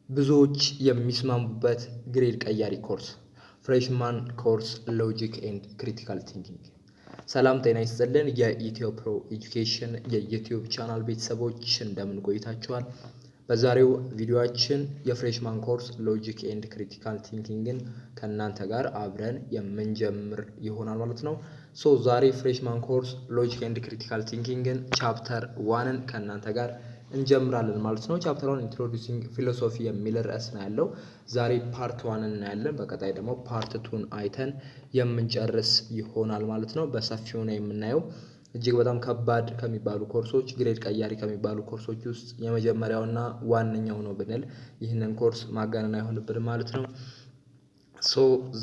ብዙዎች የሚስማሙበት ግሬድ ቀያሪ ኮርስ ፍሬሽማን ኮርስ ሎጂክ ኤንድ ክሪቲካል ቲንኪንግ። ሰላም ጤና ይስጥልን የኢትዮ ፕሮ ኤጁኬሽን የዩቲዩብ ቻናል ቤተሰቦች እንደምን ቆይታችኋል? በዛሬው ቪዲዮአችን የፍሬሽማን ኮርስ ሎጂክ ኤንድ ክሪቲካል ቲንኪንግን ከእናንተ ጋር አብረን የምንጀምር ይሆናል ማለት ነው። ዛሬ ፍሬሽማን ኮርስ ሎጂክ ኤንድ ክሪቲካል ቲንኪንግን ቻፕተር ዋንን ከእናንተ ጋር እንጀምራለን ማለት ነው። ቻፕተር 1 ኢንትሮዲዩሲንግ ፊሎሶፊ የሚል ርዕስ ነው ያለው። ዛሬ ፓርት 1 እናያለን። በቀጣይ ደግሞ ፓርት 2ን አይተን የምንጨርስ ይሆናል ማለት ነው። በሰፊው ነው የምናየው። እጅግ በጣም ከባድ ከሚባሉ ኮርሶች፣ ግሬድ ቀያሪ ከሚባሉ ኮርሶች ውስጥ የመጀመሪያውና ዋነኛው ነው ብንል ይህንን ኮርስ ማጋነን አይሆንብንም ማለት ነው።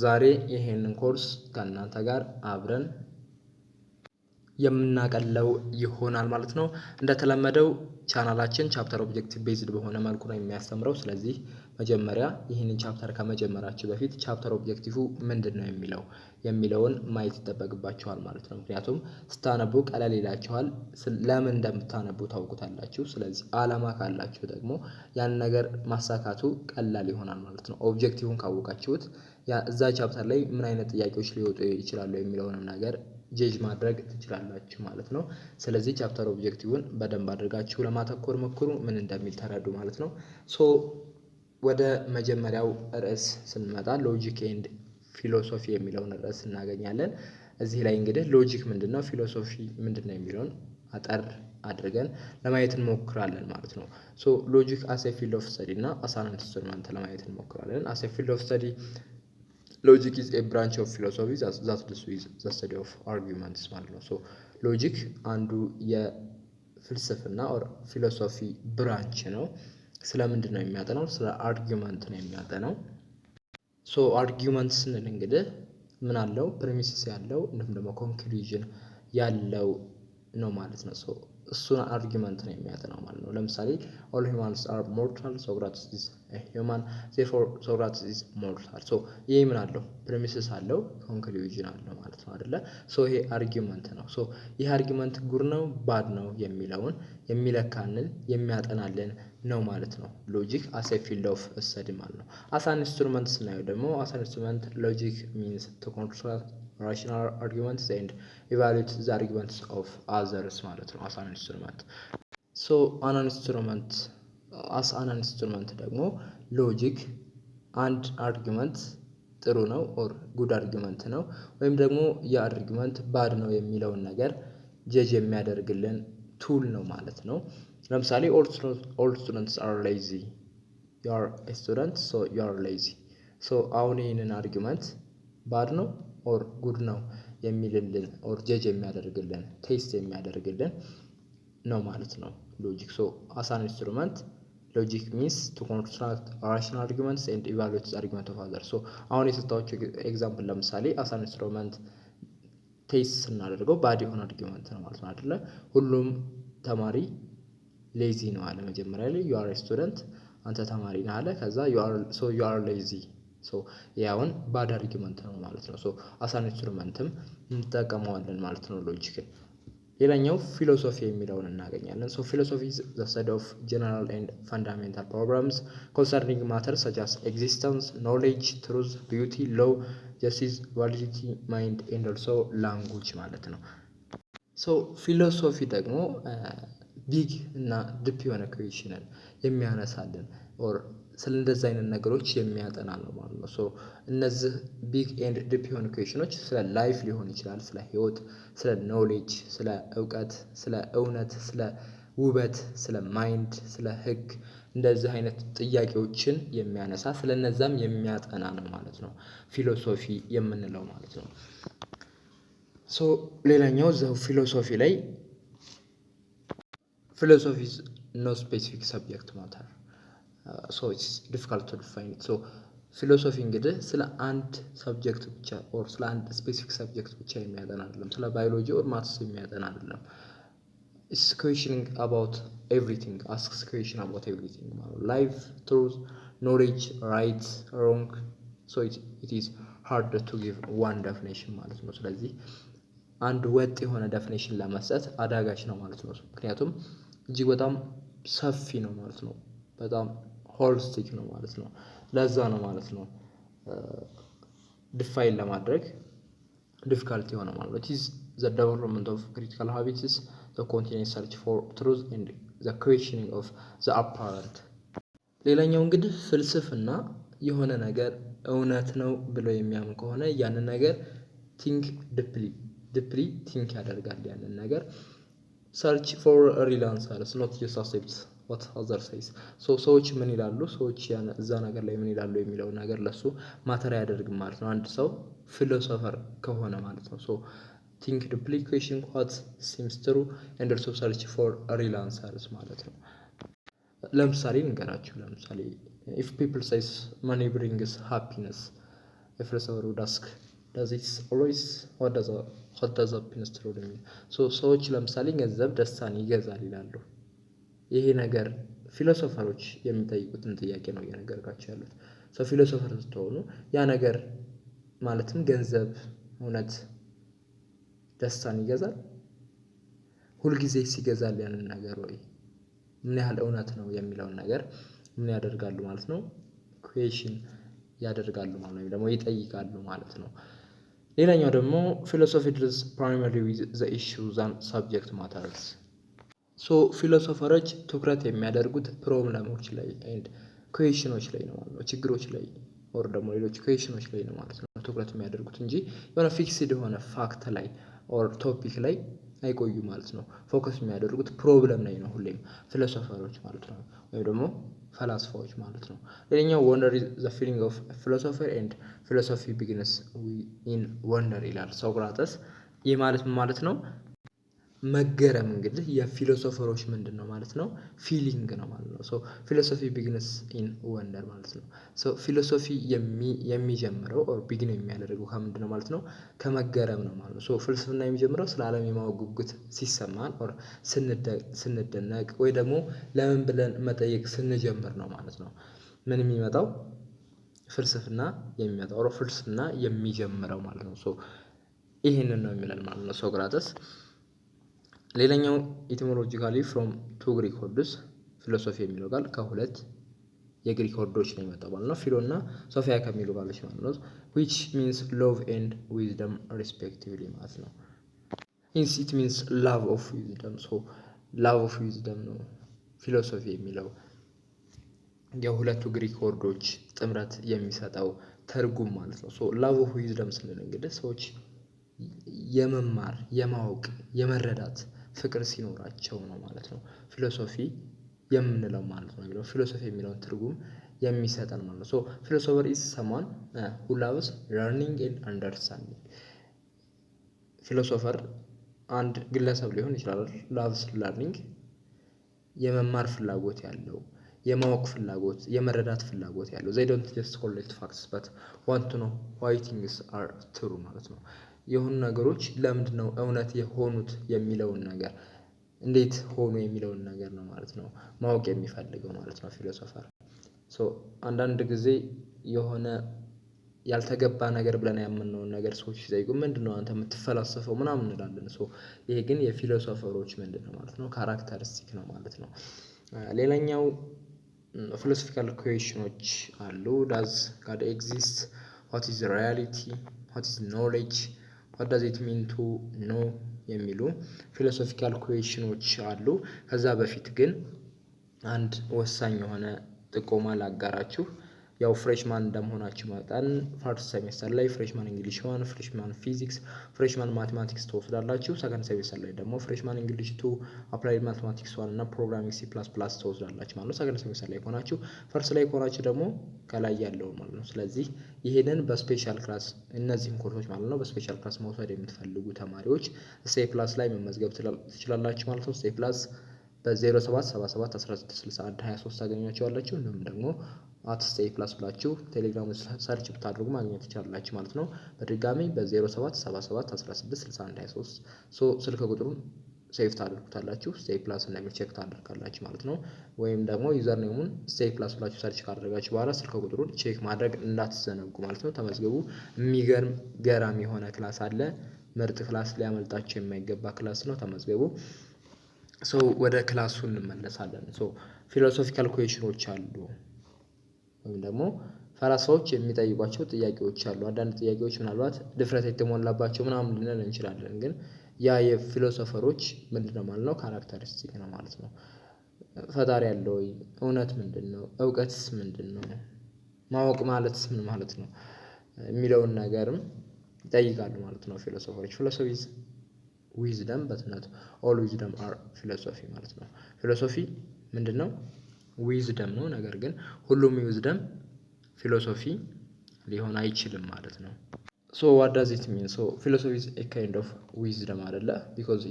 ዛሬ ይሄንን ኮርስ ከእናንተ ጋር አብረን የምናቀለው ይሆናል ማለት ነው። እንደተለመደው ቻናላችን ቻፕተር ኦብጀክቲቭ ቤዝድ በሆነ መልኩ ነው የሚያስተምረው። ስለዚህ መጀመሪያ ይህንን ቻፕተር ከመጀመራችሁ በፊት ቻፕተር ኦብጀክቲቭ ምንድን ነው የሚለውን ማየት ይጠበቅባችኋል ማለት ነው። ምክንያቱም ስታነቡ ቀለል ይላችኋል። ለምን እንደምታነቡ ታውቁታላችሁ። ስለዚህ አላማ ካላችሁ ደግሞ ያን ነገር ማሳካቱ ቀላል ይሆናል ማለት ነው። ኦብጀክቲቭን ካወቃችሁት እዛ ቻፕተር ላይ ምን አይነት ጥያቄዎች ሊወጡ ይችላሉ የሚለውንም ነገር ጄጅ ማድረግ ትችላላችሁ ማለት ነው። ስለዚህ ቻፕተር ኦብጀክቲቭን በደንብ አድርጋችሁ ለማተኮር ሞክሩ፣ ምን እንደሚል ተረዱ ማለት ነው። ወደ መጀመሪያው ርዕስ ስንመጣ ሎጂክ ኤንድ ፊሎሶፊ የሚለውን ርዕስ እናገኛለን። እዚህ ላይ እንግዲህ ሎጂክ ምንድነው፣ ፊሎሶፊ ምንድነው የሚለውን አጠር አድርገን ለማየት እንሞክራለን ማለት ነው። ሎጂክ አስ ኤ ፊልድ ኦፍ ስተዲ እና አስ አን ኢንስትሩመንት ለማየት እንሞክራለን። አስ ኤ ፊልድ ኦፍ ስተዲ ሎጂክ ኢዝ ኤ ብራንች ኦፍ ፊሎሶፊ ዛት ዲልስ ዊዝ ዘ ስተዲ ኦፍ አርጊውመንትስ ማለት ነው። ሎጂክ አንዱ የፍልስፍና ኦር ፊሎሶፊ ብራንች ነው። ስለምንድን ነው የሚያጠናው? ስለ አርጊውመንት ነው የሚያጠናው። አርጊውመንት ስንል እንግዲህ ምን አለው? ፕሪሚሲስ ያለው እንዲሁም ደግሞ ኮንክሉዥን ያለው ነው ማለት ነው። እሱን አርጊውመንት ነው የሚያጠናው ማለት ነው። ለምሳሌ ኦል ሂውማንስ አር ሞርታል ሶክራትስ ኢዝ ሂውማን ዜርፎር ሶክራትስ ኢዝ ሞርታል። ይሄ ምን አለው? ፕሪሚሲስ አለው፣ ኮንክሉዥን አለው ማለት ነው አይደለ? ይሄ አርጊውመንት ነው። ይህ አርጊውመንት ጉድ ነው ባድ ነው የሚለውን የሚለካልን የሚያጠናልን ነው ማለት ነው። ሎጂክ አስ ኤ ፊልድ ኦፍ ስተዲ ማለት ነው። አስ አን ኢንስትሩመንት ስናየው ደግሞ አስ አን ኢንስትሩመንት ሎጂክ ሚንስ ቱ ኮንስትራክት ራሽናል አርጊውመንትስ ኤንድ ኢቫሉዌት ዘ አርጊውመንትስ ኦፍ አዘርስ ማለት ነው። አስ አን ኢንስትሩመንት አስ አን ኢንስትሩመንት ደግሞ ሎጂክ አንድ አርጊውመንት ጥሩ ነው ኦር ጉድ አርጊውመንት ነው ወይም ደግሞ የአርጊውመንት ባድ ነው የሚለውን ነገር ጀጅ የሚያደርግልን ቱል ነው ማለት ነው። ለምሳሌ ኦል ስቱደንትስ አር ሌዚ ዩ አር ኤ ስቱደንት ሶ ዩ አር ሌዚ። አሁን ይህንን አርጊውመንት ባድ ነው ኦር ጉድ ነው የሚልልን ኦር ጀጅ የሚያደርግልን ቴስት የሚያደርግልን ነው ማለት ነው ሎጂክ። አስ አን ኢንስትሩመንት ሎጂክ ሚንስ ቱ ኮንስትራክት ራሽናል አርጊውመንትስ ኤንድ ኢቫሉዌት ዘ አርጊውመንት ኦፍ አዘር። አሁን የሰጣችሁ ኤግዛምፕል ለምሳሌ አስ አን ኢንስትሩመንት ቴስት ስናደርገው ባድ የሆነ አርጊውመንት ነው ማለት ነው አይደለ? ሁሉም ተማሪ ሌዚ ነው አለ መጀመሪያ ላይ። ዩ አር ስቱደንት አንተ ተማሪ ነህ አለ። ከዛ ዩ አር ሌዚ ያውን ባድ አርጊውመንት ነው ማለት ነው። አስ አን ኢንስትሩመንትም እንጠቀመዋለን ማለት ነው ሎጂክን። ሌላኛው ፊሎሶፊ የሚለውን እናገኛለን። ፊሎሶፊ ኢዝ ዘ ስተዲ ኦፍ ጀነራል ኤንድ ፈንዳሜንታል ፕሮብለምስ ኮንሰርኒንግ ማተር ሰች አስ ኤግዚስተንስ ኖሌጅ ትሩዝ ቢዩቲ ሎው ጀስቲስ ቫሊዲቲ ማይንድ ኤንድ ኦልሶ ላንጉጅ ማለት ነው። ፊሎሶፊ ደግሞ ቢግ እና ዲፕ የሆነ ኩዌሽንን የሚያነሳልን ኦር ስለ እንደዚህ አይነት ነገሮች የሚያጠና ነው ማለት ነው። እነዚህ ቢግ ኤንድ ዲፕ የሆኑ ኩዌሽኖች ስለ ላይፍ ሊሆን ይችላል፣ ስለ ህይወት፣ ስለ ኖሌጅ፣ ስለ እውቀት፣ ስለ እውነት፣ ስለ ውበት፣ ስለ ማይንድ፣ ስለ ህግ እንደዚህ አይነት ጥያቄዎችን የሚያነሳ ስለ እነዛም የሚያጠና ነው ማለት ነው ፊሎሶፊ የምንለው ማለት ነው። ሌላኛው ዘው ፊሎሶፊ ላይ ፊሎሶፊ ኢዝ ኖ ስፔሲፊክ ሰብጀክት ማተር ኢትስ ዲፊካልት ቱ ዲፋይን ኢት። ፊሎሶፊ እንግዲህ ስለ አንድ ሰብጀክት ብቻ ኦር ስለ አንድ ስፔሲፊክ ሰብጀክት ብቻ የሚያጠና አይደለም። ስለ ባዮሎጂ ኦር ማትስ የሚያጠና አይደለም። ኢትስ ኩዌሽኒንግ አባውት ኤቭሪቲንግ፣ አስክስ ኩዌሽን አባውት ኤቭሪቲንግ ማለት ላይፍ፣ ትሩዝ፣ ኖሌጅ፣ ራይት፣ ሮንግ። ኢት ኢዝ ሃርድ ቱ ጊቭ ዋን ዴፊኒሽን ማለት ነው። ስለዚህ አንድ ወጥ የሆነ ዴፊኒሽን ለመስጠት አዳጋች ነው ማለት ነው። ምክንያቱም እጅግ በጣም ሰፊ ነው ማለት ነው። በጣም ሆሊስቲክ ነው ማለት ነው። ለዛ ነው ማለት ነው ዲፋይን ለማድረግ ዲፊካልቲ የሆነ ማለት ነው። ኢዝ ዘ ዴቨሎፕመንት ኦፍ ክሪቲካል ሃቢትስ ዘ ኮንቲኒየስ ሰርች ፎር ትሩዝ ኤንድ ዘ ኩዌስቸኒንግ ኦፍ ዘ አፓረንት። ሌላኛው እንግዲህ ፍልስፍና የሆነ ነገር እውነት ነው ብሎ የሚያምን ከሆነ ያንን ነገር ቲንክ ዲፕሊ ቲንክ ያደርጋል። ያንን ነገር ሰርች ፎር ሪል አንሰርስ ኖት ጀስት አክሴፕት ዋት አዘር ሴይስ። ሰዎች ምን ይላሉ፣ ሰዎች እዛ ነገር ላይ ምን ይላሉ የሚለውን ነገር ለሱ ማተር አያደርግም ማለት ነው። አንድ ሰው ፊሎሶፈር ከሆነ ማለት ነው። ሶ ቲንክ ዲፕሊ ኩዌስችን ዋት ሲምስ ትሩ ኤንድ ኦልሶ ሰርች ፎር ሪል አንሰርስ ማለት ነው። ለምሳሌ ንገራችሁ። ለምሳሌ ኢፍ ፒፕል ሴይስ መኒ ብሪንግስ ሃፒነስ ኤ ፊሎሶፈር ውድ አስክ ዳዝ ኢት ኦልዌይስ ዋት ዳዝ ሃፒነስ ትሩ የሚል ሰዎች ለምሳሌ ገንዘብ ደስታን ይገዛል ይላሉ። ይሄ ነገር ፊሎሶፈሮች የሚጠይቁትን ጥያቄ ነው እየነገርኳቸው ያሉት። ሰው ፊሎሶፈር ስትሆኑ ያ ነገር ማለትም ገንዘብ እውነት ደስታን ይገዛል? ሁልጊዜ ይገዛል ያንን ነገር ወይ ምን ያህል እውነት ነው የሚለውን ነገር ምን ያደርጋሉ ማለት ነው? ኩዌሽን ያደርጋሉ ማለት ነው፣ ደግሞ ይጠይቃሉ ማለት ነው። ሌላኛው ደግሞ ፊሎሶፊ ዲልስ ፕራይመሪሊ ዊዝ ዘ ኢሹ ዛን ሰብጀክት ማተርስ። ፊሎሶፈሮች ትኩረት የሚያደርጉት ፕሮብለሞች ላይ ኤንድ ኩዌሽኖች ላይ ነው ማለት ነው። ችግሮች ላይ ኦር ደግሞ ሌሎች ኩዌሽኖች ላይ ነው ማለት ነው ትኩረት የሚያደርጉት እንጂ የሆነ ፊክስድ የሆነ ፋክት ላይ ኦር ቶፒክ ላይ አይቆዩ ማለት ነው። ፎከስ የሚያደርጉት ፕሮብለም ላይ ነው ሁሌም ፊሎሶፈሮች ማለት ነው፣ ወይም ደግሞ ፈላስፋዎች ማለት ነው። ሌላኛው ወንደር ኢዝ ዘ ፊሊንግ ኦፍ ፊሎሶፈር ኤንድ ፊሎሶፊ ቢጊንስ ኢን ወንደር ይላል ሶቅራጠስ። ይህ ማለት ምን ማለት ነው? መገረም እንግዲህ የፊሎሶፈሮች ምንድን ነው ማለት ነው? ፊሊንግ ነው ማለት ነው። ሶ ፊሎሶፊ ቢግነስ ኢን ወንደር ማለት ነው። ሶ ፊሎሶፊ የሚጀምረው ኦር ቢግን የሚያደርገው ከምንድን ነው ማለት ነው? ከመገረም ነው ማለት ነው። ሶ ፍልስፍና የሚጀምረው ስለ ዓለም የማወቅ ጉጉት ሲሰማን ኦር ስንደነቅ ወይ ደግሞ ለምን ብለን መጠየቅ ስንጀምር ነው ማለት ነው። ምን የሚመጣው? ፍልስፍና የሚመጣው ኦር ፍልስፍና የሚጀምረው ማለት ነው። ሶ ይህንን ነው የሚለን ማለት ነው ሶቅራጠስ። ሌላኛው ኢቲሞሎጂካሊ ፍሮም ቱ ግሪክ ወርድስ ፊሎሶፊ የሚለው ቃል ከሁለት የግሪክ ወርዶች ነው የመጣው ማለት ነው። ፊሎ እና ሶፊያ ከሚሉ ቃሎች ማለት ነው። which means love and wisdom respectively ማለት ነው። hence it means love of wisdom so love of wisdom ነው ፊሎሶፊ የሚለው የሁለቱ ግሪክ ወርዶች ጥምረት የሚሰጠው ትርጉም ማለት ነው። ሶ love of wisdom ስንል እንግዲህ ሰዎች የመማር የማወቅ የመረዳት ፍቅር ሲኖራቸው ነው ማለት ነው ፊሎሶፊ የምንለው ማለት ነው። ፊሎሶፊ የሚለውን ትርጉም የሚሰጠን ማለት ነው። ሶ ፊሎሶፈር ኢዝ ሰማን who loves learning and understanding። ፊሎሶፈር አንድ ግለሰብ ሊሆን ይችላል። loves learning የመማር ፍላጎት ያለው፣ የማወቅ ፍላጎት፣ የመረዳት ፍላጎት ያለው they don't just collect facts but want to know why things are true ማለት ነው። የሆኑ ነገሮች ለምንድን ነው እውነት የሆኑት የሚለውን ነገር እንዴት ሆኑ የሚለውን ነገር ነው ማለት ነው ማወቅ የሚፈልገው ማለት ነው ፊሎሶፈር። ሶ አንዳንድ ጊዜ የሆነ ያልተገባ ነገር ብለን ያመንነውን ነገር ሰዎች ሲጠይቁ ምንድነው አንተ የምትፈላሰፈው ምናምን እንላለን። ሶ ይሄ ግን የፊሎሶፈሮች ምንድነው ማለት ነው ካራክተሪስቲክ ነው ማለት ነው። ሌላኛው ፊሎሶፊካል ኩዌሽኖች አሉ። ዳዝ ጋድ ኤግዚስት? ዋት ኢዝ ሪያሊቲ? ዋት ኢዝ ኖሌጅ? ዋት ዳዝ ኢት ሚን ቱ ኖ የሚሉ ፊሎሶፊካል ኩዌሽኖች አሉ። ከዛ በፊት ግን አንድ ወሳኝ የሆነ ጥቆማ ላጋራችሁ። ያው ፍሬሽማን እንደመሆናችሁ መጠን ፈርስት ሴሜስተር ላይ ፍሬሽማን እንግሊሽ 1፣ ፍሬሽማን ፊዚክስ፣ ፍሬሽማን ማቴማቲክስ ትወስዳላችሁ። ሰከንድ ሴሜስተር ላይ ደግሞ ፍሬሽማን እንግሊሽ 2፣ አፕላይድ ማቴማቲክስ 1 እና ፕሮግራሚንግ ሲ++ ትወስዳላችሁ ማለት ነው። ሰከንድ ሴሜስተር ላይ ከሆናችሁ፣ ፈርስት ላይ ከሆናችሁ ደግሞ ከላይ ያለው ማለት ነው። ስለዚህ ይሄንን በስፔሻል ክላስ እነዚህን ኮርሶች ማለት ነው በስፔሻል ክላስ መውሰድ የምትፈልጉ ተማሪዎች ስቴፕ ክላስ ላይ መመዝገብ ትችላላችሁ ማለት ነው። ስቴፕ ክላስ በ0777166123 ታገኟቸዋላችሁ። እንዲሁም ደግሞ @stay plus ብላችሁ ቴሌግራም ሰርች ብታደርጉ ማግኘት ትችላላችሁ ማለት ነው። በድጋሚ በ0777166123 ስልክ ቁጥሩን ሴቭ ታደርጉታላችሁ። ስቴይ ፕላስ እንደሚል ቼክ ታደርጋላችሁ ማለት ነው። ወይም ደግሞ ዩዘር ኔሙን ስቴይ ፕላስ ብላችሁ ሰርች ካደረጋችሁ በኋላ ስልክ ቁጥሩን ቼክ ማድረግ እንዳትዘነጉ ማለት ነው። ተመዝገቡ። የሚገርም ገራሚ የሆነ ክላስ አለ። ምርጥ ክላስ፣ ሊያመልጣችሁ የማይገባ ክላስ ነው። ተመዝገቡ። ወደ ክላሱ እንመለሳለን። ፊሎሶፊካል ኩዌሽኖች አሉ። ወይም ደግሞ ፈላስፋዎች የሚጠይቋቸው ጥያቄዎች አሉ። አንዳንድ ጥያቄዎች ምናልባት ድፍረት የተሞላባቸው ምናምን ልንል እንችላለን። ግን ያ የፊሎሶፈሮች ምንድነው ማለት ነው? ካራክተሪስቲክ ነው ማለት ነው። ፈጣሪ አለ ወይ? እውነት ምንድነው? እውቀትስ ምንድነው? ማወቅ ማለትስ ምን ማለት ነው? የሚለውን ነገርም ይጠይቃሉ ማለት ነው ፊሎሶፈሮች። ፊሎሶፊ ኢዝ ዊዝደም በት ኖት ኦል ዊዝደም አር ፊሎሶፊ ማለት ነው። ፊሎሶፊ ምንድነው? ዊዝደም ነው። ነገር ግን ሁሉም ዊዝደም ፊሎሶፊ ሊሆን አይችልም ማለት ነው። ሶ ዋት ዳዝ ኢት ሚን? ሶ ፊሎሶፊ ኢዝ ኤ ካይንድ ኦፍ ዊዝደም አይደለ? ቢኮዝ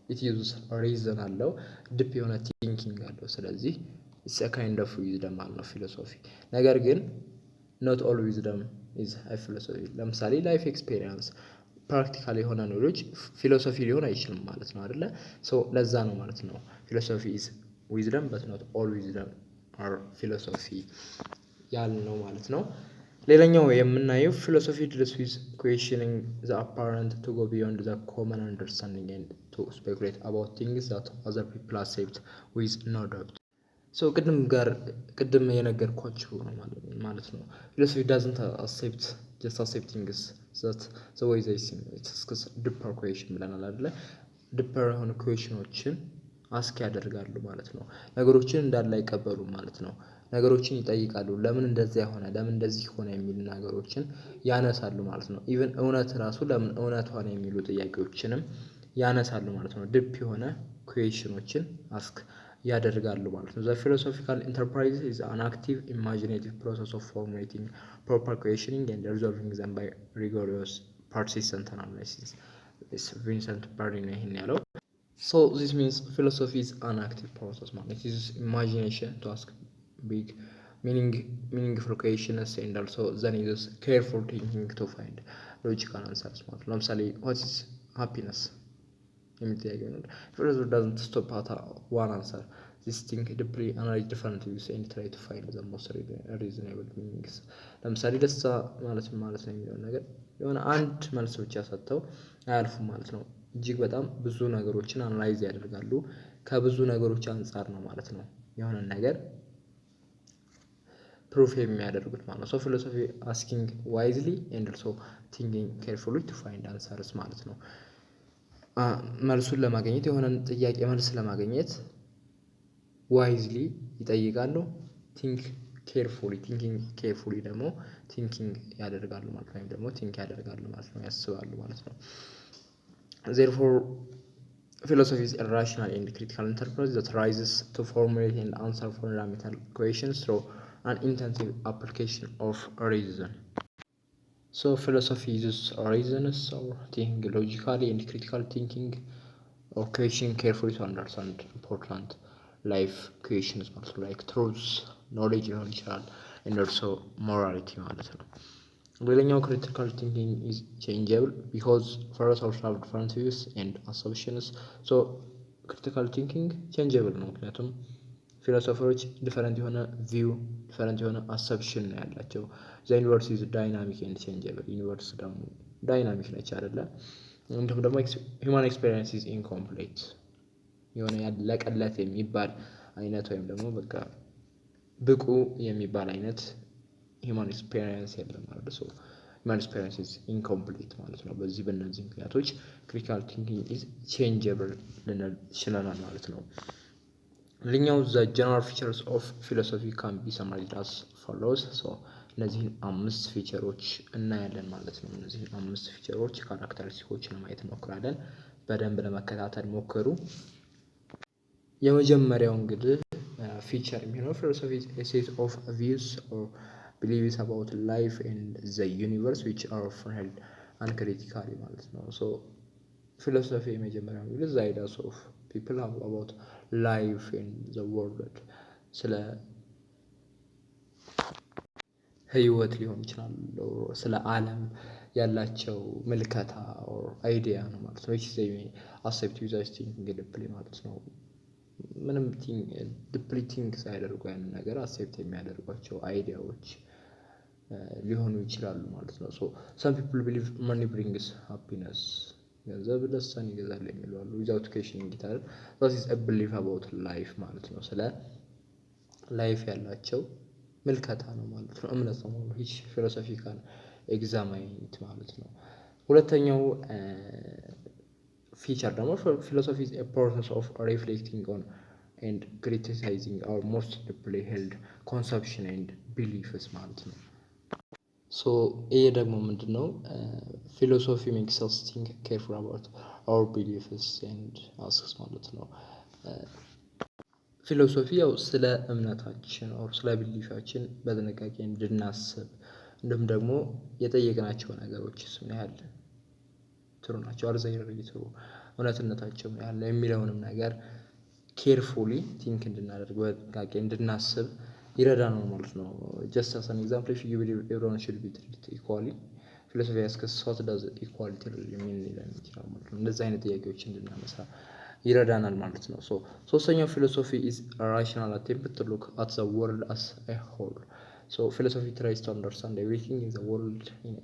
ኢት ዩዝስ ሪዝን አለው፣ ዲፕ የሆነ ቲንኪንግ አለው። ስለዚህ ኢትስ ኤ ካይንድ ኦፍ ዊዝደም ማለት ነው ፊሎሶፊ። ነገር ግን ኖት ኦል ዊዝደም ኢዝ ፊሎሶፊ። ለምሳሌ ላይፍ ኤክስፔሪየንስ ፕራክቲካል የሆነ ኖሌጅ ፊሎሶፊ ሊሆን አይችልም ማለት ነው አይደለ? ሶ ለዛ ነው ማለት ነው ፊሎሶፊ ኢዝ ዊዝደም በት ኖት ኦል ዊዝደም አር ፊሎሶፊ ያልነው ማለት ነው። ሌላኛው የምናየው ፊሎሶፊ ዲልስ ዊዝ ኩዌስችኒንግ ዘ አፓረንት ቱ ጎ ቢዮንድ ዘ ኮመን አንደርስታንዲንግ ኤንድ ቱ ስፔኩሌት አባውት ቲንግስ ዛት አዘር ፒፕል አክሴፕት ዊዝ ኖ ዳውት። ሶ ቅድም የነገርኳችሁ ነው ማለት ነው። ፊሎሶፊ ዳዝንት አክሴፕት ጀስት አክሴፕቲንግስ ዛት ዘ ዌይ ዘይ ሲም ኢትስ ዲፐር ኩዌስችን ብለናል አይደለ? ዲፐር የሆኑ ኩዌስችኖችን አስክ ያደርጋሉ ማለት ነው። ነገሮችን እንዳለ አይቀበሉም ማለት ነው። ነገሮችን ይጠይቃሉ። ለምን እንደዚያ ሆነ፣ ለምን እንደዚህ ሆነ የሚሉ ነገሮችን ያነሳሉ ማለት ነው። ኢቭን እውነት ራሱ ለምን እውነት ሆነ የሚሉ ጥያቄዎችንም ያነሳሉ ማለት ነው። ዲፕ የሆነ ኩዌስችኖችን አስክ ያደርጋሉ ማለት ነው። ዘ ፊሎሶፊካል ኢንተርፕራይዝ ኢዝ አን አክቲቭ ኢማጂኔቲቭ ፕሮሰስ ኦፍ ፎርሙሌቲንግ ፕሮፐር ኩዌስችኒንግ ኤንድ ሪዞልቪንግ ዘም ባይ ሪጎሪየስ ፐርሲስተንት አናላይሲስ። ቪንሰንት በርኒ ነው ይሄን ያለው። So this means philosophy is an active process ማለት it uses imagination to ask big meaningful questions and also then uses careful thinking to find logical answers ማለት ነው። ለምሳሌ what is happiness የሚል ጥያቄ ነው። philosophy doesn't stop at one answer. This think deeply, analyze different views and try to find the most reasonable meanings. ለምሳሌ ደስታ ማለት ምን ማለት ነው የሚለው ነገር የሆነ አንድ መልስ ብቻ ሰጥተው አያልፉም ማለት ነው። እጅግ በጣም ብዙ ነገሮችን አናላይዝ ያደርጋሉ። ከብዙ ነገሮች አንፃር ነው ማለት ነው የሆነ ነገር ፕሩፍ የሚያደርጉት ማለት ነው። ሶ ፊሎሶፊ አስኪንግ ዋይዝሊ ኤንድ ኦልሶ ቲንኪንግ ኬርፉሊ ቱ ፋይንድ አንሰርስ ማለት ነው። መልሱን ለማግኘት የሆነን ጥያቄ መልስ ለማግኘት ዋይዝሊ ይጠይቃሉ። ቲንኪንግ ኬርፉሊ ደግሞ ቲንኪንግ ያደርጋሉ ማለት ነው። ወይም ደግሞ ቲንክ ያደርጋሉ ማለት ነው፣ ያስባሉ ማለት ነው። Therefore, philosophy is a rational and critical enterprise that rises to formulate and answer fundamental questions through an intensive application of reason. So, philosophy uses reasons or thinking logically and critical thinking or questioning carefully to understand important life questions like truths, knowledge, and also morality ማለት ነው። ሌላኛው ክሪቲካል ቲንኪንግ ኢዝ ቼንጀብል ቢኮዝ ፊሎሶፈርስ ሃቭ ዲፈረንት ቪውስ ኤንድ አሰምፕሽንስ። ሶ ክሪቲካል ቲንኪንግ ቼንጀብል ነው፣ ምክንያቱም ፊሎሶፈሮች ዲፈረንት የሆነ ቪው ዲፈረንት የሆነ አሰምፕሽን ነው ያላቸው። ዘ ዩኒቨርስ ኢዝ ዳይናሚክ ኤንድ ቼንጀብል። ዩኒቨርስ ደግሞ ዳይናሚክ ነች አይደለ? እንዲሁም ደግሞ ሂውማን ኤክስፔሪየንስ ኢዝ ኢንኮምፕሌት። የሆነ ያለቀለት የሚባል አይነት ወይም ደግሞ በቃ ብቁ የሚባል አይነት ሂውማን ኤክስፔሪየንስ የለም ማለት ነው። ሂውማን ኤክስፔሪየንስ ኢዝ ኢንኮምፕሊት ማለት ነው። በእነዚህ ምክንያቶች ክሪቲካል ቲንኪንግ ኢዝ ቼንጀብል ልንል ችለናል ማለት ነው። ሌላኛው ዘ ጀነራል ፊቸርስ ኦፍ ፊሎሶፊ ካን ቢ ሰማራይዝድ አስ ፎሎውስ። እነዚህን 5 ፊቸሮች እናያለን ማለት ነው። እነዚህን 5 ፊቸሮች ካራክተሪስቲኮችን ለማየት እንሞክራለን። በደንብ ለመከታተል ሞክሩ። የመጀመሪያው እንግዲህ ፊቸር የሚሆነው ፊሎሶፊ ኢዝ ኤ ሴት ኦፍ ቪውስ ኦር beliefs about life and the universe which are often held uncritically ማለት ነው። ሶ ፊሎሶፊ የመጀመሪያው እንግዲህ the ideas of people have about life and the world ስለ ህይወት ሊሆን ይችላል፣ ስለ ዓለም ያላቸው ምልከታ or አይዲያ ነው ማለት ነው። which they may accept without thinking deeply ማለት ነው። ምንም ዲፕሊ ቲንክ ሳያደርጉ ያንን ነገር አክሴፕት የሚያደርጓቸው አይዲያዎች ሊሆኑ ይችላሉ ማለት ነው። ሶ some people believe money brings happiness። ገንዘብ ደስታን ይገዛል የሚሉ አሉ። without questioning it all that is a belief about life ማለት ነው። ስለ ላይፍ ያላቸው ምልከታ ነው ማለት ነው፣ እምነት ነው ማለት ነው። ይህ ፊሎሶፊካል ኤግዛማይንት ማለት ነው። ሁለተኛው ፊቸር ደግሞ ፊሎሶፊ ኢዝ ኤ ፕሮሰስ ኦፍ ሪፍሌክቲንግ ኦን ኤንድ ክሪቲሳይዚንግ አወር ሞስት ዲፕሊ ሄልድ ኮንሰፕሽን ኤንድ ቢሊፍስ ማለት ነው። ሶ ይሄ ደግሞ ምንድን ነው? ፊሎሶፊ ሜክስ አስ ቲንክ ኬርፉል አባውት አወር ቢሊፍስ ኤንድ አስክስ ማለት ነው። ፊሎሶፊ ያው ስለ እምነታችን ኦር ስለ ቢሊፋችን በጥንቃቄ እንድናስብ እንዲሁም ደግሞ የጠየቅናቸው ነገሮችስ ምን ያህል ትሩ ናቸው፣ አርዛይር ትሩ እውነትነታቸው ምን ያህል የሚለውንም ነገር ኬርፉሊ ቲንክ እንድናደርግ በጥንቃቄ እንድናስብ ይረዳናል ማለት ነው። ጀስት አስ አን ኤግዛምፕል ኢፍ ዩ ቢሊቭ ኤቭሪዋን ሹድ ቢ ትሪትድ ኢኳሊ ፊሎሶፊ ያስከስ ዋት ዳዝ ኢኳሊቲ ሪሊ ሊለን ይችላል ማለት ነው። እንደዚህ አይነት ጥያቄዎች እንድናነሳ ይረዳናል ማለት ነው። ሶስተኛው ፊሎሶፊ ኢዝ ራሽናል አቴምፕት ቱ ሉክ አት ዘ ወርልድ አስ ኤ ሆል። ፊሎሶፊ ትራይስ ቱ አንደርስታንድ ኤቭሪቲንግ ኢን ዘ ወርልድ ኢን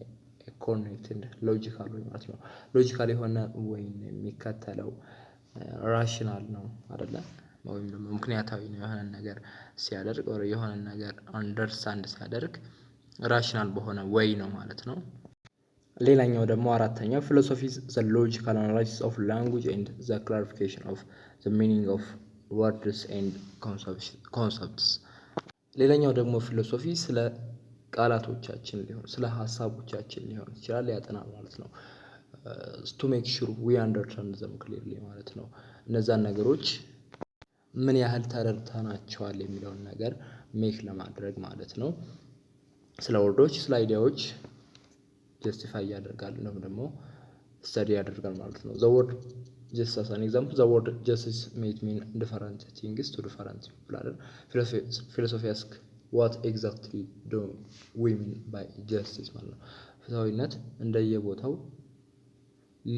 ኤ ኮኔክትድ ሎጂካል ወይ ማለት ነው። ሎጂካል የሆነ ወይም የሚከተለው ራሽናል ነው አይደለ? ወይም ደግሞ ምክንያታዊ ነው የሆነ ነገር ሲያደርግ ወይ የሆነ ነገር አንደርስታንድ ሲያደርግ ራሽናል በሆነ ወይ ነው ማለት ነው። ሌላኛው ደግሞ አራተኛው ፊሎሶፊ ዘ ሎጂካል አናላይሲስ ኦፍ ላንጉጅ ኤንድ ዘ ክላሪፊኬሽን ኦፍ ዘ ሚኒንግ ኦፍ ወርድስ ኤንድ ኮንሰፕትስ። ሌላኛው ደግሞ ፊሎሶፊ ስለ ቃላቶቻችን ሊሆን ስለ ሀሳቦቻችን ሊሆን ይችላል ያጠናል ማለት ነው። ቱ ሜክ ሹር ዊ አንደርስታንድ ዘም ክሊርሊ ማለት ነው። እነዛን ነገሮች ምን ያህል ተረድተናቸዋል የሚለውን ነገር ሜክ ለማድረግ ማለት ነው። ስለ ወርዶች ስለ አይዲያዎች ጀስቲፋይ ያደርጋል ነው ደግሞ ስተዲ ያደርጋል ማለት ነው። ዘ ወርድ ጀስት አስ አን ኤግዛምፕል ዘ ወርድ ጀስቲስ ሜት ሚን ዲፈረንት ቲንግስ ቱ ዲፈረንት ፒፕል አይደል? ፊሎሶፊ አስክ ዋት ኤግዛክትሊ ዱ ዊ ሚን ባይ ጀስቲስ ማለት ነው። ፍትሃዊነት እንደየቦታው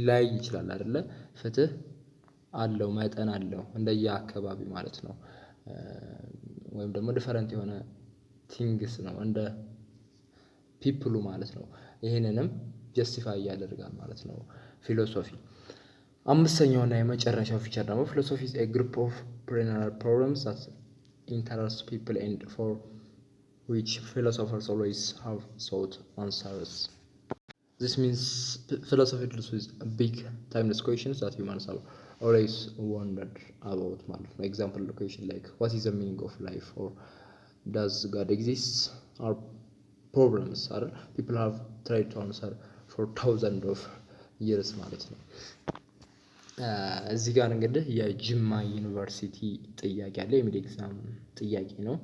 ላይ ይችላል አይደለ? ፍትህ አለው መጠን አለው እንደየ አካባቢ ማለት ነው። ወይም ደግሞ ዲፈረንት የሆነ ቲንግስ ነው እንደ ፒፕሉ ማለት ነው። ይህንንም ጀስቲፋይ ያደርጋል ማለት ነው ፊሎሶፊ። አምስተኛው እና የመጨረሻው ፊቸር ደግሞ ፊሎሶፊ ኢዝ ኤ ግሩፕ ኦፍ ፔሬናል ፕሮብለምስ ዛት ኢንተረስት ፒፕል ኤንድ ፎር ዊች ፊሎሶፈርስ ኦልዌይስ ሃቭ ሶት አንሰርስ። ዚስ ሚንስ ፊሎሶፊ ዲልስ ዊዝ ቢግ ታይምለስ ኩዌስችንስ ዛት ሂውማንስ ሃቭ ኦልዌይስ ወንደርድ አባውት ማለት ነው። ኤግዛምፕል ኩዌስችን ላይክ ዋት ኢዝ ዘ ሚኒንግ ኦፍ ላይፍ ኦር ዳዝ ጋድ ኤግዚስት አር ፕሮብለምስ አይደል? ፒፕል ሃቭ ትራይድ ቱ አንሰር ፎር ታውዘንድ ኦፍ ይርስ ማለት ነው። እዚህ ጋር እንግዲህ የጅማ ዩኒቨርሲቲ ጥያቄ አለ፣ የሚድ ኤግዛም ጥያቄ ነው።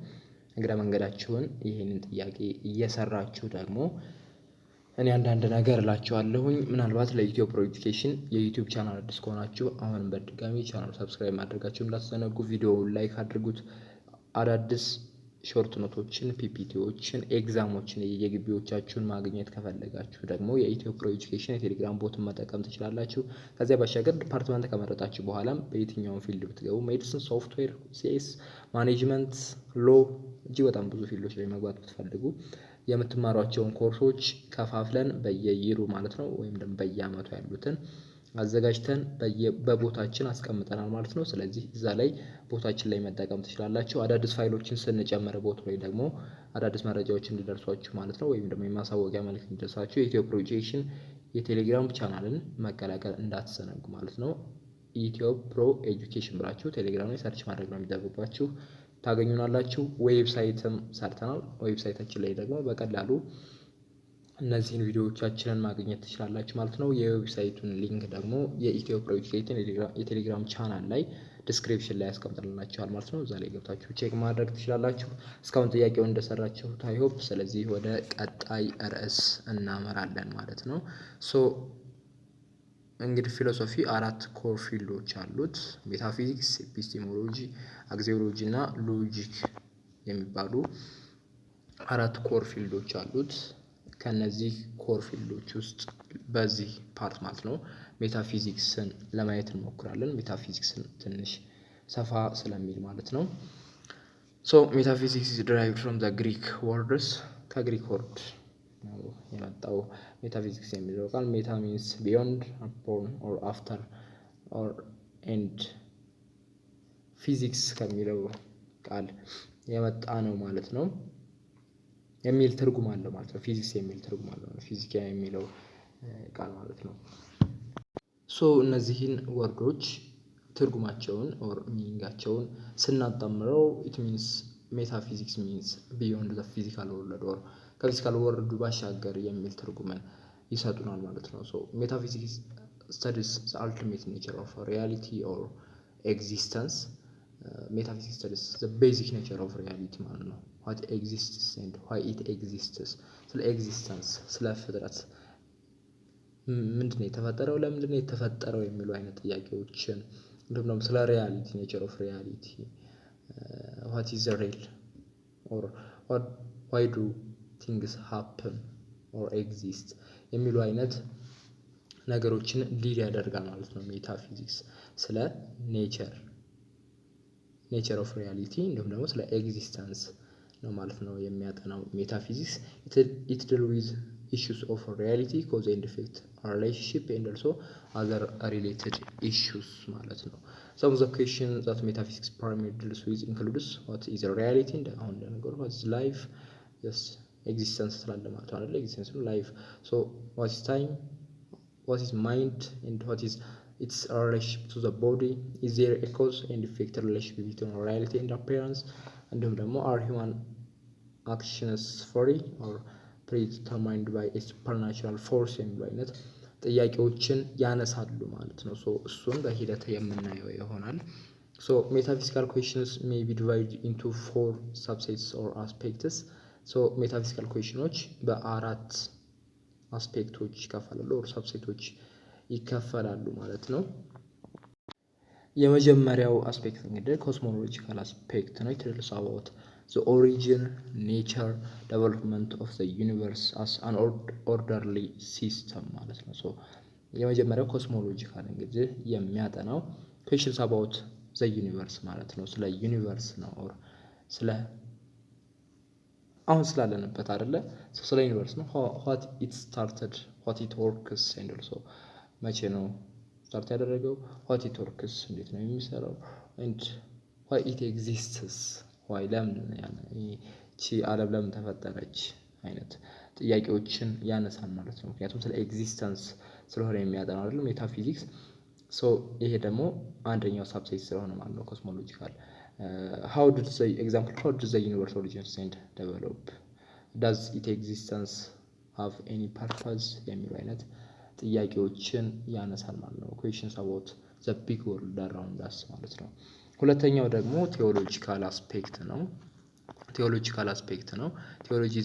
እግረ መንገዳችሁን ይህንን ጥያቄ እየሰራችሁ ደግሞ እኔ አንዳንድ ነገር እላችኋለሁኝ። ምናልባት ለኢትዮ ፕሮ ኤጁኬሽን የዩቲዩብ ቻናል አዲስ ከሆናችሁ አሁንም በድጋሚ ቻናል ሰብስክራይብ ማድረጋችሁ እንዳትዘነጉ፣ ቪዲዮውን ላይክ አድርጉት። አዳዲስ ሾርት ኖቶችን፣ ፒፒቲዎችን፣ ኤግዛሞችን የግቢዎቻችሁን ማግኘት ከፈለጋችሁ ደግሞ የኢትዮ ፕሮ ኤጁኬሽን የቴሌግራም ቦትን መጠቀም ትችላላችሁ። ከዚያ ባሻገር ዲፓርትመንት ከመረጣችሁ በኋላም በየትኛውን ፊልድ ብትገቡ ሜዲሲን፣ ሶፍትዌር፣ ሲኤስ፣ ማኔጅመንት፣ ሎ እጅግ በጣም ብዙ ፊልዶች ላይ መግባት ብትፈልጉ የምትማሯቸውን ኮርሶች ከፋፍለን በየይሩ ማለት ነው ወይም ደግሞ በየአመቱ ያሉትን አዘጋጅተን በቦታችን አስቀምጠናል ማለት ነው። ስለዚህ እዛ ላይ ቦታችን ላይ መጠቀም ትችላላችሁ። አዳዲስ ፋይሎችን ስንጨምር ቦታው ላይ ደግሞ አዳዲስ መረጃዎች እንዲደርሷችሁ ማለት ነው ወይም ደግሞ የማሳወቂያ መልዕክት እንዲደርሳችሁ የኢትዮ ፕሮ ኤጁኬሽን የቴሌግራም ቻናልን መቀላቀል እንዳትዘነጉ ማለት ነው። ኢትዮ ፕሮ ኤጁኬሽን ብላችሁ ቴሌግራም ላይ ሰርች ማድረግ ነው የሚጠብቋችሁ፣ ታገኙናላችሁ። ዌብሳይትም ሰርተናል። ዌብሳይታችን ላይ ደግሞ በቀላሉ እነዚህን ቪዲዮዎቻችንን ማግኘት ትችላላችሁ ማለት ነው። የዌብሳይቱን ሊንክ ደግሞ የኢትዮ ፕሮ ኤጁኬሽን የቴሌግራም ቻናል ላይ ዲስክሪፕሽን ላይ ያስቀምጥላችኋል ማለት ነው። እዛ ላይ ገብታችሁ ቼክ ማድረግ ትችላላችሁ። እስካሁን ጥያቄውን እንደሰራችሁ ታይሆፕ። ስለዚህ ወደ ቀጣይ ርዕስ እናመራለን ማለት ነው። እንግዲህ ፊሎሶፊ 4 ኮር ፊልዶች አሉት። ሜታፊዚክስ፣ ኤፒስቴሞሎጂ፣ አግዚዮሎጂ እና ሎጂክ የሚባሉ 4 ኮር ፊልዶች አሉት። ከነዚህ ኮር ፊልዶች ውስጥ በዚህ ፓርት ማለት ነው ሜታፊዚክስን ለማየት እንሞክራለን። ሜታፊዚክስን ትንሽ ሰፋ ስለሚል ማለት ነው። ሜታፊዚክስ is derived from the Greek words ከግሪክ ወርድ ነው የመጣው ሜታፊዚክስ የሚለው ቃል። ሜታ means beyond, upon or after or and ፊዚክስ ከሚለው ቃል የመጣ ነው ማለት ነው። የሚል ትርጉም አለው ማለት ነው። ፊዚክስ የሚል ትርጉም አለው ፊዚካ የሚለው ቃል ማለት ነው። ሶ እነዚህን ወርዶች ትርጉማቸውን ኦር ሚኒንጋቸውን ስናጣምረው ኢት ሚንስ ሜታፊዚክስ ሚንስ ቢዮንድ ዘ ፊዚካል ወርልድ ኦር ከፊዚካል ወርልዱ ባሻገር የሚል ትርጉምን ይሰጡናል ማለት ነው። ሶ ሜታፊዚክስ ስተዲስ ዘ አልቲሜት ኔቸር ኦፍ ሪያሊቲ ኦር ኤግዚስተንስ። ሜታፊዚክስ ስተዲስ ዘ ቤዚክ ኔቸር ኦፍ ሪያሊቲ ማለት ነው። ዋት ኤግዚስትስ ኤንድ ዋይ ኢት ኤግዚስትስ። ስለ ኤግዚስተንስ ስለ ፍጥረት ምንድነው የተፈጠረው፣ ለምንድነው የተፈጠረው የሚሉ አይነት ጥያቄዎችን እንዲሁም ደግሞ ስለ ሪያሊቲ ኔቸር ኦፍ ሪያሊቲ ዋት ኢዝ ሪል ኦር ዋይ ዱ ቲንግስ ሃፕን ኦር ኤግዚስት የሚሉ አይነት ነገሮችን ዲል ያደርጋል ማለት ነው። ሜታፊዚክስ ስለ ኔቸር ኦፍ ሪያሊቲ እንዲሁም ደግሞ ስለ ኤግዚስተንስ ነው ማለት ነው የሚያጠናው ሜታፊዚክስ። ኢት ዲል ዊዝ issues of reality, cause and effect, relationship and also other related issues ማለት ነው። Some of the questions that metaphysics primarily deals with includes what is reality and አሁን እንደነገሩ what is life, yes existence ስላለ ማለት ነው existence ነው life. So what is time, what is mind and what is its relationship to the body, is there a cause and effect relationship between reality and appearance, እንዲሁም ደግሞ are human actions free or predetermined by a supernatural force የሚሉ አይነት ጥያቄዎችን ያነሳሉ ማለት ነው። ሶ እሱን በሂደት የምናየው ይሆናል። ሶ ሜታፊዚካል ኩዌስችንስ ሜይ ቢ ዲቫይድድ ኢንቱ 4 ሰብሴትስ ኦር አስፔክትስ። ሶ ሜታፊዚካል ኩዌስችኖች በአራት አስፔክቶች ይከፈላሉ ኦር ሰብሴቶች ይከፈላሉ ማለት ነው። የመጀመሪያው አስፔክት እንግዲህ ኮስሞሎጂካል አስፔክት ነው። ኢት ቴልስ አባውት the origin, nature, development of the universe as an orderly system ማለት ነው። ሶ የመጀመሪያው ኮስሞሎጂካል እንግዲህ የሚያጠናው questions about the universe ማለት ነው። ስለ ዩኒቨርስ ነው ኦር ስለ አሁን ስላለንበት አይደለ ስለ ዩኒቨርስ ነው። what it started, what it works and also መቼ ነው ስታርት ያደረገው፣ what it works እንዴት ነው የሚሰራው and why it exists ዋይ ለምን ይቺ ዓለም ለምን ተፈጠረች አይነት ጥያቄዎችን ያነሳል ማለት ነው። ምክንያቱም ስለ ኤግዚስተንስ ስለሆነ የሚያጠናው አይደለም ሜታፊዚክስ። ሶ ይሄ ደግሞ አንደኛው ሳብሴት ስለሆነ ማለት ነው ኮስሞሎጂካል። how did the universe origins and develop, does its existence have any purpose የሚሉ አይነት ጥያቄዎችን ያነሳል ማለት ነው። questions about the big world around us ማለት ነው። ሁለተኛው ደግሞ ቴዎሎጂካል አስፔክት ነው። ቴዎሎጂ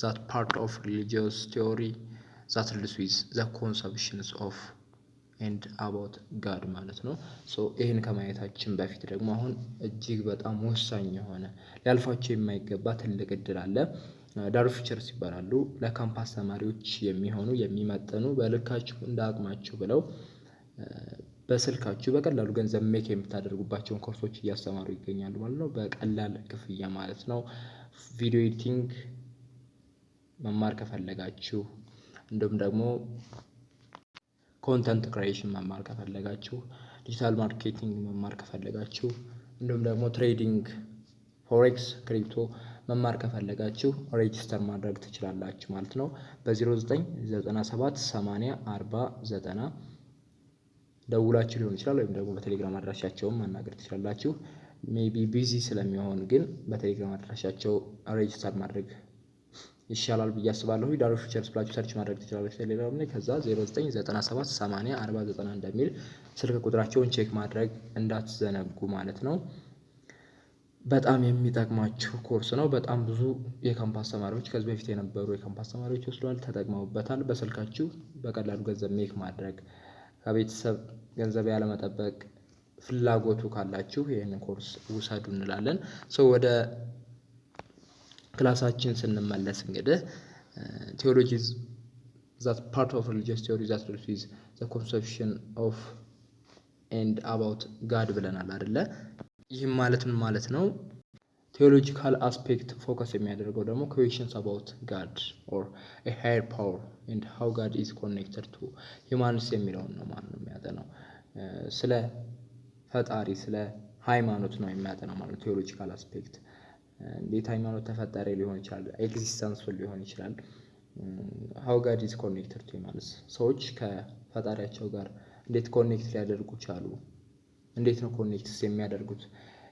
that part of religious theory that deals with the conceptions of and about God ማለት ነው። ሶ ይህን ከማየታችን በፊት ደግሞ አሁን እጅግ በጣም ወሳኝ የሆነ ሊያልፋቸው የማይገባ ትልቅ እድል አለ። ዳር ፊቸርስ ይባላሉ። ለካምፓስ ተማሪዎች የሚሆኑ የሚመጥኑ በልካችሁ እንደ አቅማችሁ ብለው በስልካችሁ በቀላሉ ገንዘብ ሜክ የምታደርጉባቸውን ኮርሶች እያስተማሩ ይገኛሉ ማለት ነው። በቀላል ክፍያ ማለት ነው። ቪዲዮ ኤዲቲንግ መማር ከፈለጋችሁ እንዲሁም ደግሞ ኮንተንት ክሬሽን መማር ከፈለጋችሁ፣ ዲጂታል ማርኬቲንግ መማር ከፈለጋችሁ እንዲሁም ደግሞ ትሬዲንግ ፎሬክስ፣ ክሪፕቶ መማር ከፈለጋችሁ ሬጂስተር ማድረግ ትችላላችሁ ማለት ነው። በ0997 80 40 90 ደውላችሁ ሊሆን ይችላል ወይም ደግሞ በቴሌግራም አድራሻቸውን ማናገር ትችላላችሁ። ሜቢ ቢዚ ስለሚሆን ግን በቴሌግራም አድራሻቸው ሬጂስተር ማድረግ ይሻላል ብዬ አስባለሁ። ዳር ፊቸርስ ብላችሁ ሰርች ማድረግ ትችላላችሁ ቴሌግራም ላይ። ከዛ 0997 80 40 90 እንደሚል ስልክ ቁጥራቸውን ቼክ ማድረግ እንዳትዘነጉ ማለት ነው። በጣም የሚጠቅማችሁ ኮርስ ነው። በጣም ብዙ የካምፓስ ተማሪዎች ከዚህ በፊት የነበሩ የካምፓስ ተማሪዎች ወስደዋል፣ ተጠቅመውበታል። በስልካችሁ በቀላሉ ገንዘብ ሜክ ማድረግ ከቤተሰብ ገንዘብ ያለመጠበቅ ፍላጎቱ ካላችሁ ይህንን ኮርስ ውሰዱ እንላለን። ወደ ክላሳችን ስንመለስ እንግዲህ ቴዎሎጂ that part of religious theory that deals with the conception of and about God ብለናል አይደለ? ይህም ማለት ምን ማለት ነው? ቴዎሎጂካል አስፔክት ፎከስ የሚያደርገው ደግሞ questions about God or a higher power and how God is connected to humans የሚለውን ነው ማለት ነው የሚያጠናው። ስለ ፈጣሪ ስለ ሃይማኖት ነው የሚያጠናው ማለት ቴዎሎጂካል አስፔክት። እንዴት ሃይማኖት ተፈጠረ ሊሆን ይችላል፣ ኤግዚስተንሱ ሊሆን ይችላል። ሃው ጋድ ኢዝ ኮኔክትድ ቱ ሂውማንስ ሰዎች ከፈጣሪያቸው ጋር እንዴት ኮኔክት ሊያደርጉ ቻሉ፣ እንዴት ነው ኮኔክትስ የሚያደርጉት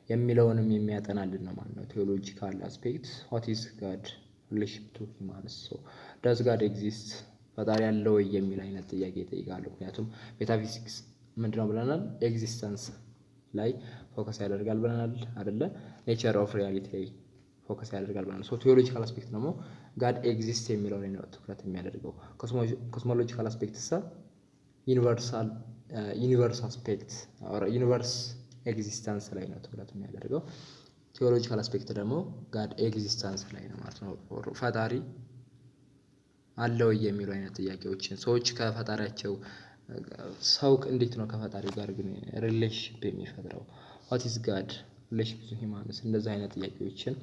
የሚለውንም የሚያጠናልን ነው ማለት ነው። ቴዎሎጂካል አስፔክት ዋት ኢዝ ጋድ ሪሌሽን ቱ ሂውማንስ ሶ ዳዝ ጋድ ኤግዚስት ፈጣሪ ያለ ወይ የሚል አይነት ጥያቄ ይጠይቃሉ። ምክንያቱም ሜታፊዚክስ ምንድነው ብለናል? ኤግዚስተንስ ላይ ፎከስ ያደርጋል ብለናል አይደለ? ኔቸር ኦፍ ሪያሊቲ ላይ ፎከስ ያደርጋል ብለናል። ሶ ቴዎሎጂካል አስፔክት ደግሞ ጋድ ኤግዚስት የሚለው ላይ ነው ትኩረት የሚያደርገው። ኮስሞሎጂካል አስፔክት ሳ ዩኒቨርስ አስፔክት ዩኒቨርስ ኤግዚስተንስ ላይ ነው ትኩረት የሚያደርገው። ቴዎሎጂካል አስፔክት ደግሞ ጋድ ኤግዚስተንስ ላይ ነው ማለት ነው። ፈጣሪ አለ ወይ የሚሉ አይነት ጥያቄዎችን ሰዎች ከፈጣሪያቸው ሰው እንዴት ነው ከፈጣሪ ጋር ግን ሪሌሽንሺፕ የሚፈጥረው ዋት ኢዝ ጋድ ሪሌሽን ቱ ሂውማንስ እንደዚህ አይነት ጥያቄዎችን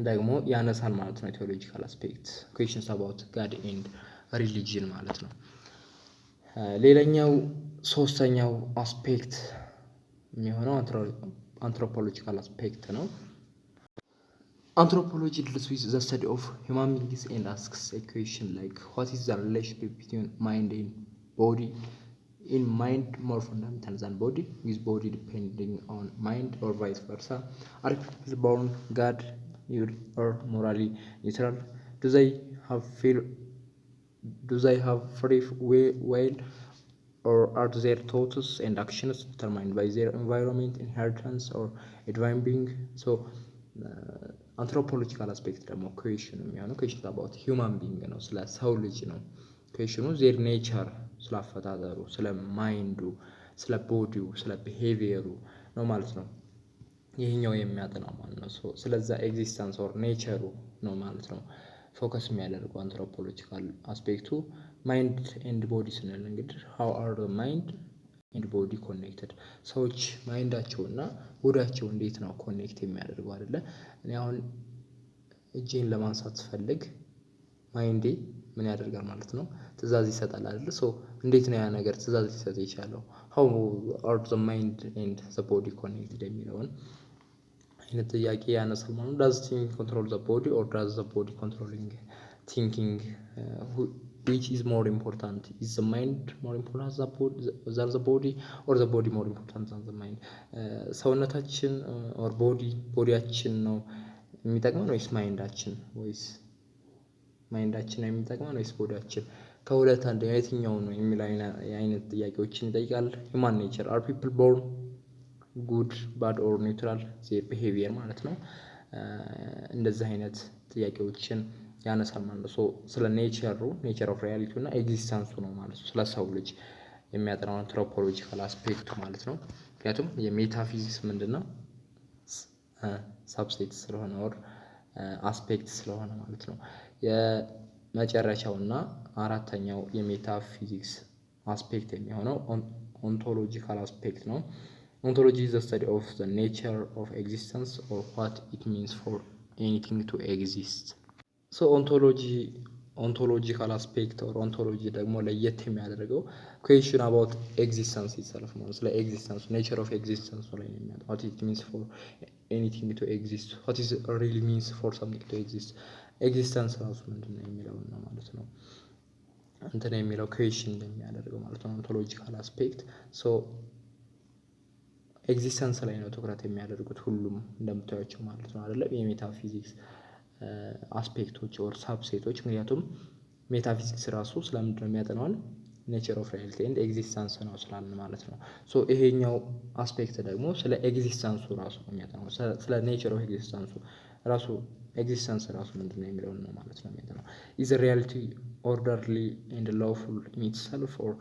ደግሞ ያነሳል ማለት ነው። ቴዎሎጂካል አስፔክት ኩዌስችንስ አባውት ጋድ ኤንድ ሪሊጅን ማለት ነው። ሌላኛው ሶስተኛው አስፔክት የሚሆነው አንትሮፖሎጂካል አስፔክት ነው። አንትሮፖሎጂ deals with the study of human beings and asks a question like what is the relationship between mind and body, in mind more fundamental than body, with body depending on mind or vice versa, are people born God or morally neutral, do they have free will, or are their thoughts and actions determined by their environment, inheritance, or a divine being? So አንትሮፖሎጂካል አስፔክት ደግሞ ኩዌሽኑ የሚሆነው ኩዌሽን አባውት ሂውማን ቢንግ ነው፣ ስለ ሰው ልጅ ነው። ኩዌሽኑ ዜር ኔቸር ስለ አፈጣጠሩ፣ ስለ ማይንዱ፣ ስለ ቦዲው፣ ስለ ቢሄቪየሩ ነው ማለት ነው ይህኛው የሚያጠናው ማለት ነው። ስለዛ ኤግዚስተንስ ኦር ኔቸሩ ነው ማለት ነው ፎከስ የሚያደርገው አንትሮፖሎጂካል አስፔክቱ። ማይንድ ኤንድ ቦዲ ስንል እንግዲህ ሃው አር ማይንድ ኤንድ ቦዲ ኮኔክትድ ሰዎች ማይንዳቸው እና ቦዲያቸው እንዴት ነው ኮኔክት የሚያደርገው አይደለ? እኔ አሁን እጄን ለማንሳት ስፈልግ ማይንዴ ምን ያደርጋል ማለት ነው? ትዕዛዝ ይሰጣል አይደለ? ሶ እንዴት ነው ያ ነገር ትዕዛዝ ሊሰጥ የቻለው? ሃው አር ዘ ማይንድ ኤንድ ዘ ቦዲ ኮኔክትድ የሚለውን አይነት ጥያቄ ያነሳል ማለት ነው። ዳዝ ቲንኪንግ ኮንትሮል ዘ ቦዲ ኦር ዳዝ ዘ ቦዲ ኮንትሮሊንግ ቲንኪንግ which is more important? Is the mind more important than the body, or the body more important than the mind? ሰውነታችን or ቦዲያችን ነው የሚጠቅመን ወይስ ማይንዳችን? ወይስ ማይንዳችን ነው የሚጠቅመን ወይስ ቦዲያችን? ከሁለት አንድ የትኛው ነው የሚል አይነት ጥያቄዎችን ይጠይቃል። human nature are people born good, bad or neutral their behavior ማለት ነው። እንደዚህ አይነት ጥያቄዎችን ያነሳል ማለት ነው። ስለ ኔቸር ኦፍ ሪያሊቲ እና ኤግዚስተንሱ ነው ማለት ነው ስለ ሰው ልጅ የሚያጠናው አንትሮፖሎጂካል አስፔክቱ ማለት ነው። ምክንያቱም የሜታፊዚክስ ምንድነው ሳብስቴት ስለሆነ ኦር አስፔክት ስለሆነ ማለት ነው። የመጨረሻውና አራተኛው የሜታፊዚክስ አስፔክት የሚሆነው ኦንቶሎጂካል አስፔክት ነው። ኦንቶሎጂ is the study of the nature of existence or what it means for anything to exist. ሶ ኦንቶሎጂካል አስፔክት ኦር ኦንቶሎጂ ደግሞ ለየት የሚያደርገው ኩዌሽን አባውት ኤግዚስተንስ ይሰልፍ ማለት ስለ ኤግዚስተንስ ኔቸር ኦፍ ኤግዚስተንስ ላይ ነው የሚያጠናው። what it means for anything to exist, what is really means for something to exist, ኤግዚስተንስ ራሱ ምንድነው የሚለውን ነው ማለት ነው እንትን የሚለው ኩዌሽን እንደሚያደርገው ማለት ነው ኦንቶሎጂካል አስፔክት። ሶ ኤግዚስተንስ ላይ ነው ትኩረት የሚያደርጉት ሁሉም እንደምታዩቸው ማለት ነው አይደለም የሜታፊዚክስ አስፔክቶች ኦር ሳብሴቶች። ምክንያቱም ሜታፊዚክስ ራሱ ስለምንድን ነው የሚያጠናው? ኔቸር ኦፍ ሪያሊቲ ኤንድ ኤግዚስተንስ ነው ስላልን ማለት ነው። ሶ ይሄኛው አስፔክት ደግሞ ስለ ኤግዚስተንሱ ራሱ ነው የሚያጠናው፣ ስለ ኔቸር ኦፍ ኤግዚስተንሱ ራሱ ኤግዚስተንስ ራሱ ምንድን ነው የሚለውን ነው ማለት ነው የሚያጠናው። ኢዝ ሪያሊቲ ኦርደርሊ ኤንድ ሎፉል ኢን ኢትሰልፍ ኦር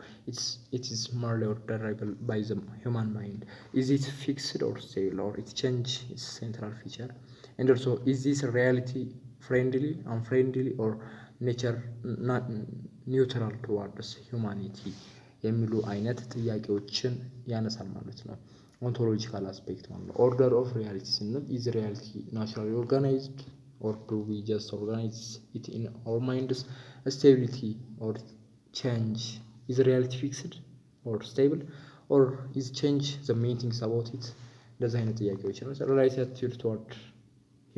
ኢት ኢዝ merely orderable by the human mind? Is it fixed or stable, or it change its central feature? And also, is this reality friendly, unfriendly, or nature neutral towards humanity የሚሉ አይነት ጥያቄዎችን ያነሳል ማለት ነው ኦንቶሎጂካል አስፔክት ማለት ነው። ኦርደር ኦፍ ሪያሊቲ ስንል ኢዝ ሪያሊቲ ናቹራሊ ኦርጋናይዝድ or do we just organize it in our minds? Stability or change, is reality fixed or stable, or is change the main things about it? እንደዚህ አይነት ጥያቄዎች ነው። ሪላቲቭ አቲቲዩድ toward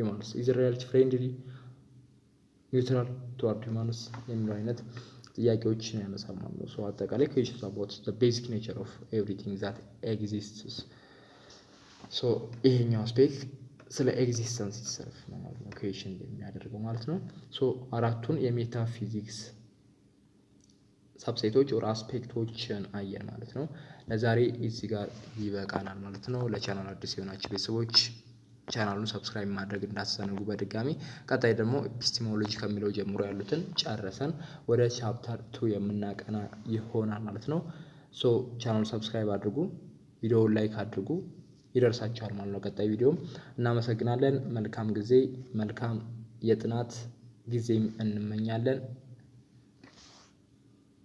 ሂውማንስ ኢዝ ሪያሊቲ ፍሬንድሊ ኒውትራል ቱዋርድ ሂውማንስ የሚለው አይነት ጥያቄዎችን ያነሳል ማለት ነው። ሶ አጠቃላይ ኩዌሽንስ አባውት ዘ ቤዚክ ኔቸር ኦፍ ኤቭሪቲንግ ዛት ኤግዚስትስ። ሶ ይሄኛው አስፔክት ስለ ኤግዚስተንስ ይሰልፍ ነው ማለት ነው ኩዌሽን የሚያደርገው ማለት ነው። ሶ አራቱን የሜታፊዚክስ ሳብሴቶች ኦር አስፔክቶችን አየን ማለት ነው። ለዛሬ እዚህ ጋር ይበቃናል ማለት ነው። ለቻናል አዲስ የሆናችሁ ቤተሰቦች ቻናሉን ሰብስክራይብ ማድረግ እንዳትዘነጉ በድጋሚ። ቀጣይ ደግሞ ኤፒስቲሞሎጂ ከሚለው ጀምሮ ያሉትን ጨርሰን ወደ ቻፕተር 2 የምናቀና ይሆናል ማለት ነው። ሶ ቻናሉን ሰብስክራይብ አድርጉ፣ ቪዲዮውን ላይክ አድርጉ፣ ይደርሳችኋል ማለት ነው ቀጣይ ቪዲዮም። እናመሰግናለን። መልካም ጊዜ፣ መልካም የጥናት ጊዜም እንመኛለን።